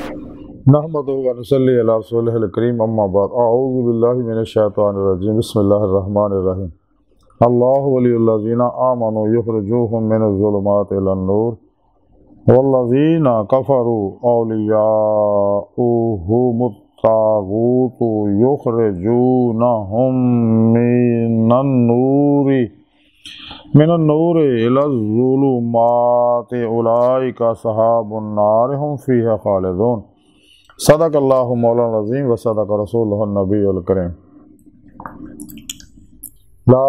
نحمدہ و نصلی علی رسولہ الکریم اما بعد اعوذ باللہ من الشیطان الرجیم بسم اللہ الرحمن الرحیم اللہ ولی الذین آمنوا یخرجوہم من الظلمات الی النور والذین کفروا اولیاؤہم الطاغوت یخرجونہم من النور الی الظلمات اولئک اصحاب النار هم فیہا خالدون۔ صدق اللہ مولانا العظیم و صدق رسولہ النبی الکریم۔ لا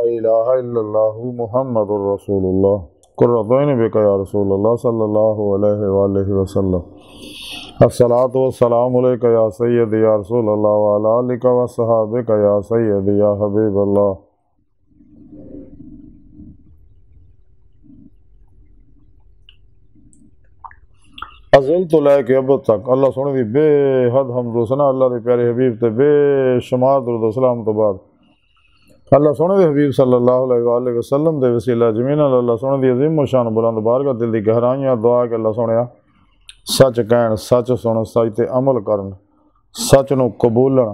الہ الا اللہ محمد الرسول اللہ قرۃ عین بک یا رسول اللہ صلی اللہ علیہ وآلہ وسلم۔ الصلاۃ والسلام علیک یا سیدی یا رسول اللہ وعلی آلک و صحابک یا سیدی یا حبیب اللہ۔ ازل تو لے کے اب تک اللہ سونے دی بے حد حمد و ثنا اللہ دے پیارے حبیب تے بے شمار درود و سلام تو بعد اللہ سونے دے حبیب صلی اللہ علیہ وآلہ وسلم دے وسیلہ جمین اللہ سونے دی عظیم و شان بلند بارگاہ دل دی گہرائیاں دعا کہ اللہ سونے سچ کہن، سچ سن، سچ تے عمل کرن، سچ نو قبولن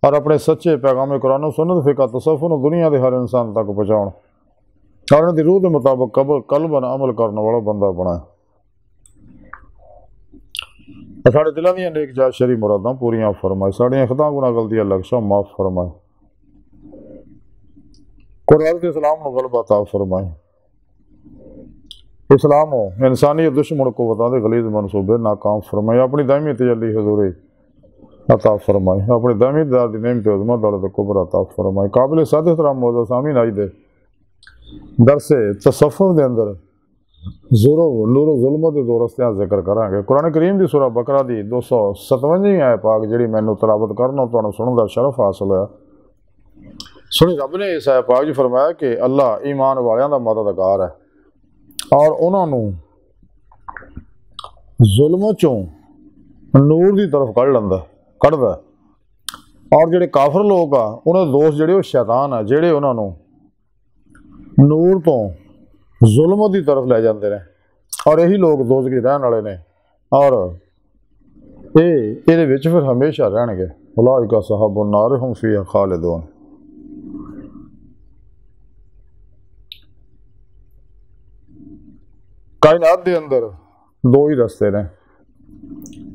اور اپنے سچے پیغام قرآن و سنت فقہ تصوف نو دنیا دے ہر انسان تک پہنچاؤن اور ان دی روح دے مطابق قلباً عمل کرنے والا بندہ بنائے۔ ساڑھے دلوں دیاں نیک جائز شرعی مراداں پوریاں فرمائے، ساڑھیاں خطاں گناہ غلطیاں لغزشاں معاف فرمائے، قرآن کے اسلام نو غلبہ عطا فرمائے، اسلام و انسانیت دشمن قوتاں دے غلیظ منصوبے ناکام فرمائے، اپنی دائمی تجلی حضوری عطا فرمائے، اپنی دائمی دار دی نعمت عظمت دولت کبر عطا فرمائے۔ قابل صد احترام موضوع سامعین آج دے درس تصوف دے اندر نور و ظلمت دے دو رستیاں ذکر کریں گے۔ قرآن کریم دی سورہ بقرہ دی 257 آیت پاک جڑی مینوں تلاوت کرنا تو سنن دا شرف حاصل ہوا۔ سنی رب نے اس آیت پاک جی فرمایا کہ اللہ ایمان والیاں دا مددگار ہے اور انہاں نو ظلمت چوں نور دی طرف کڑدا ہے اور جڑے کافر لوگ آ انہاں دے دوست جڑے وہ شیطان ہے جڑے انہاں نو نور تو ظلمت دی طرف لے جاندے نے اور یہی لوگ دوزخی رہن والے نے اور یہ وچ پھر ہمیشہ رہن گے۔ اولئک اصحاب النار هم فیہا خالدون۔ کائنات دے اندر دو ہی رستے نے،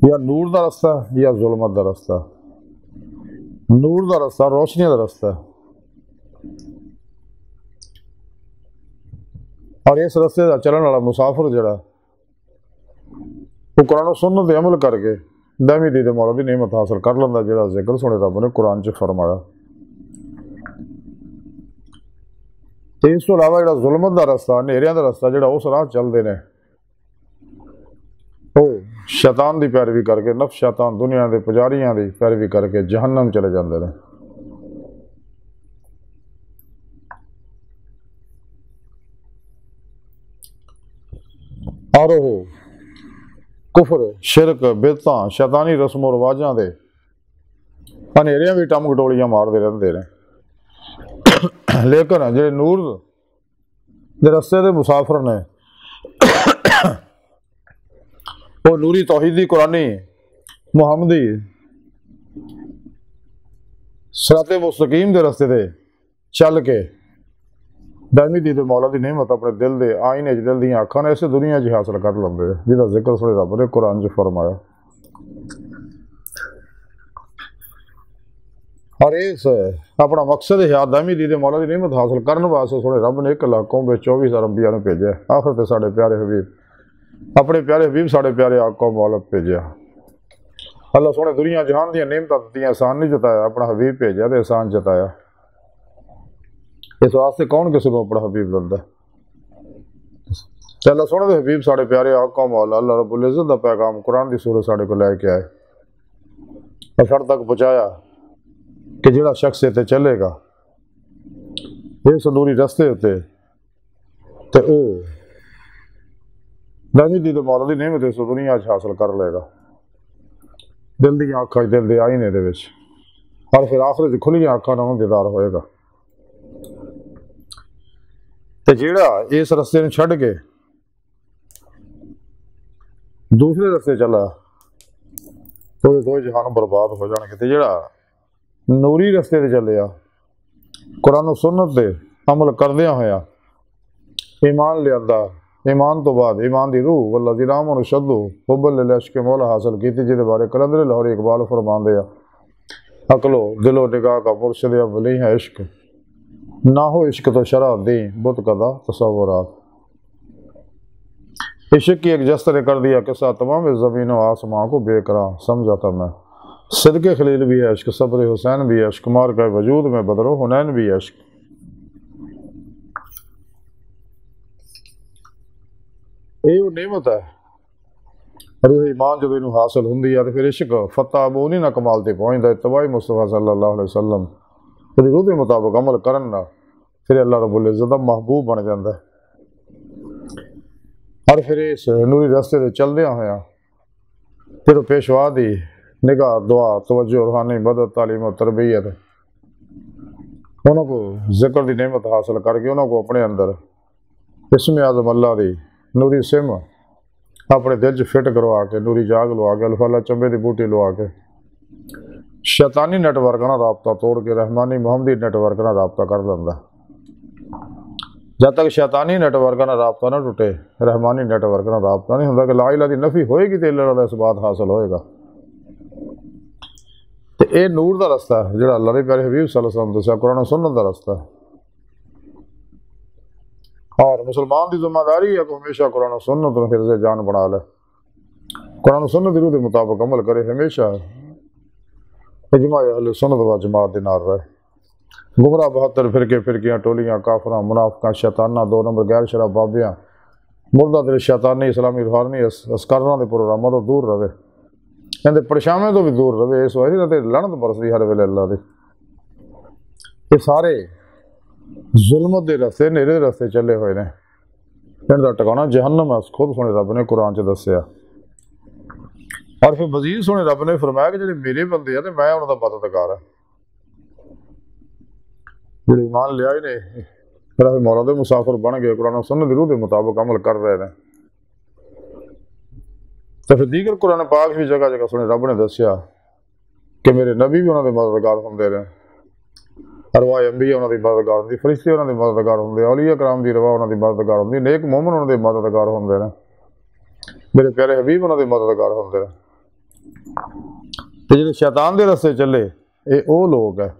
یا نور دا رستہ یا ظلمت دا رستہ۔ نور دا رستہ روشنی دا رستہ ہے اور اس رستے دا چلن والا مسافر جڑا وہ قرآن و سنت دے عمل کر کے دائمی دید مولا دی نعمت حاصل کر لیندا، جڑا ذکر سنے رب نے قرآن چ فرمایا۔ تے اس تو علاوہ جڑا ظلمت دا رستہ، نیریاں دا رستہ جڑا اس راہ چلدے نے وہ شیطان دی پیروی کر کے، نفس شیطان دنیا دے پجاریاں دی پیروی کر کے جہنم چلے جاندے نے۔ اور وہ کفر، شرک، بدعتاں، شیطانی رسم و رواجاں دے انیریاں بھی ٹم گٹولیاں مار دے رہندے نے، لیکن جڑے نور دے رستے دے مسافر نے وہ نوری توحیدی قرآنی محمدی صراط مستقیم دے رستے دے چل کے دائمی دید مولا دی نعمت اپنے دل دے آئینے دل دیاں اکھاں نے اسے دنیا جی حاصل کر لندے جہاں ذکر سنے رب نے قرآن جو فرمایا۔ اور اس اپنا مقصد ہے دائمی دید مولا دی نعمت حاصل کرنے واسطے سنے رب نے 1 لاکھوں میں 24 انبیاء نے بھیجا، آخر تے ساڑھے پیارے حبیب اپنے پیارے حبیب ساڑھے پیارے آقا مولا بھیجا۔ اللہ سونے دنیا جہان دیاں نعمتاں دتیاں، احسان نہیں جتایا، اپنا حبیب بھیجا تے احسان جتایا۔ اس واسطے کون کسی کو اپنا حبیب لگتا ہے؟ اللہ سونے دے حبیب ساڑھے پیارے آقا مولا اللہ رب العزت دا پیغام قرآن دی سورت ساڑھے کو لے کے آئے اور ساڑھے تک پہنچایا کہ جڑا شخص تے چلے گا اس نوری رستے ہوتے تے او دائمی دید مولا دی نعمت اس دنیا حاصل کر لے گا، دل دی آنکھاں دل دے آئینے دے وچ، اور پھر آخر کھلی آنکھاں نال دیدار ہوئے گا۔ تے جیڑا اس رستے نے چھڑ کے دوسرے رستے چلا وہ دو جہان برباد ہو جان گے۔ جڑا نوری رستے تے چلیا، قرآن و سنت دے عمل کردیا ہویا، ایمان لیا، ایمان تو بعد ایمان دی روح والذین آمنوا شدوا حبا للعشق مولا حاصل کیتی، جہدے بارے کلندر لاہوری اقبال فرماندے آ، عقل و دل و نگاہ کا مرشد اولی ہے عشق، نہ ہو عشق تو شرع دیں بت قضا تصورات۔ عشق کی ایک جس نے کر دیا قصہ تمام زمین و آسمان کو بے قرار سمجھا تھا میں، صدق خلیل بھی ہے عشق، صبر حسین بھی ہے عشق، مار کا وجود میں بدر و حنین بھی ہے عشق۔ یہ وہ نعمت ہے، روح ایمان جب انہوں حاصل ہوندی ہے تو پھر عشق فتح بونی نہ کمال تے پہنچ دا، اتباعی مصطفیٰ صلی اللہ علیہ وسلم پھر روح کے مطابق عمل کرنا، پھر اللہ رب العزت دا محبوب بن جاندہ ہے۔ اور پھر اس نوری رستے دے چلدیاں ہویا پھر پیشوا دی نگاہ، دعا، توجہ، روحانی مدد، تعلیم و تربیت، انہوں کو ذکر دی نعمت حاصل کر کے انہوں کو اپنے اندر اسم اعظم اللہ دی نوری سم اپنے دل چ فٹ کروا کے، نوری جاگ لوا کے، الفالہ چمبے دی بوٹی لوا کے، شیطانی نیٹ ورک نہ رابطہ توڑ کے رحمانی محمدی نیٹ ورک نہ رابطہ کر لینا۔ جب تک شیطانی نیٹ ورک نہ رابطہ نہ ٹوٹے، رحمانی نیٹ ورک نہ رابطہ نہیں ہوتا کہ لا الہ دی نفی ہوئے گی تو اللہ دا اثبات حاصل ہوئے گا۔ تو اے نور دا رستہ ہے جڑا اللہ دے پیارے حبیب صلی اللہ علیہ وسلم دسیا، قرآن و سنت دا رستہ ہے۔ اور مسلمان دی ذمہ داری ہے کہ ہمیشہ قرآن و سنت میں حفظ جان بنا لے، قرآن و سنت دی روح دے مطابق عمل کرے، ہمیشہ اجماع اہل سنت و جماعت دے نال رہے۔ گمراہ 72 فرقے، فرقیاں، ٹولیاں، کافراں، منافقاں، شیطاناں، 2 نمبر غیر شرع بابیاں، مردہ دل شیطانی اسلامی روحانی اسکرنا دے پروگراموں تو دور رہے، اندے پرشامے تو بھی دور رہے، اس وجہ سے لعنت برسدی ہر ویلے اللہ دی۔ یہ سارے ظلمت دے رستے، نیرے دے رستے چلے ہوئے نے، ان دا ٹکانا جہنم ہے، خود سونے رب نے قرآن چ دسیا۔ اور پھر مزید سونے رب نے فرمایا کہ جڑے میرے بندے ہیں تو میں انہوں دا مددگار ہاں، جڑے ایمان لیا ہی نہیں راہ مولا دے مسافر بن گئے، قرآن و سنت دی روح دے مطابق عمل کر رہے ہیں۔ تو پھر دیگر قرآن پاک بھی جگہ جگہ سونے رب نے دسیا کہ میرے نبی بھی انہوں دے مددگار ہوندے رہے، ارواح انبیاء انہوں دی مددگار ہوندی، فرشتے انہوں دی مددگار ہوندے، اولیاء کرام دی رواح انہوں دی مددگار ہوندی، نیک مومن انہوں دی مددگار ہوندے رہے، میرے پیارے حبیب انہوں دی مددگار ہوندے رہے۔ تو جڑے شیطان دے رستے چلے، اے او لوگ ہیں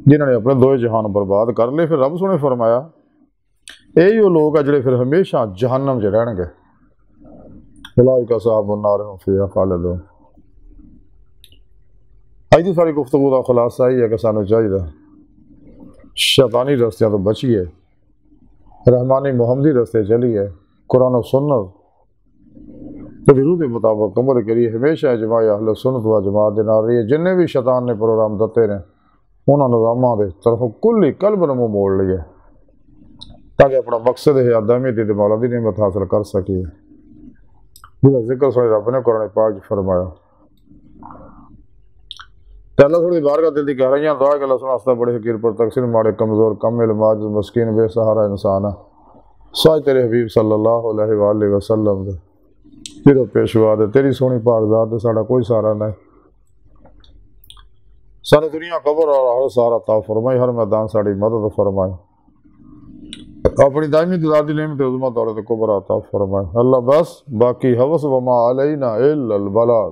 جنہوں نے اپنے 2 جہان برباد کر لے۔ پھر رب سنے فرمایا یہی وہ لوگ ہیں جڑے پھر ہمیشہ جہنم چ رہن گے، اولئک اصحاب النار هم فیہا خالدون۔ اج دی ساری گفتگو کا خلاصہ یہ ہے کہ سانو چاہیے شیطانی رستیاں تو بچیے، رحمانی محمدی رستے چلیے، قرآن و سنت تو روح کے مطابق عمل کریے، ہمیشہ اجماع اہل سنت و جماعت دے نال رہیے۔ جننے بھی شیطان نے پروگرام دتے نے انہوں نظاموں دے طرف کلی قلب نمو موڑ لیے تاکہ اپنا مقصد ہے آدمی دی مولا دی نعمت حاصل کر سکیے۔ جہاں ذکر سونے رب نے قرآن پاک فرمایا تو اللہ تھوڑی بارگاہ دل دی گہرائیاں دعا کہ اللہ سنا واسطہ بڑے حقیر پر تقسیم، ماڑے کمزور، کم علم، عاجز، مسکین، بے سہارا انسان ہے، سوائے تیرے حبیب صلی اللہ علیہ وآلہ وسلم دے پھر پیشوا دے، تیری سونی پاک ذات دے ساڑا کوئی سارا نہیں۔ سارے دنیا قبر اور ہر سارا عطا فرمائی، ہر میدان ساڑی مدد فرمائی، اپنی دائمی دلادی نعمت عظمت دولت کبر عطا فرمائی۔ اللہ بس باقی حوث وما علینا الا البلاغ۔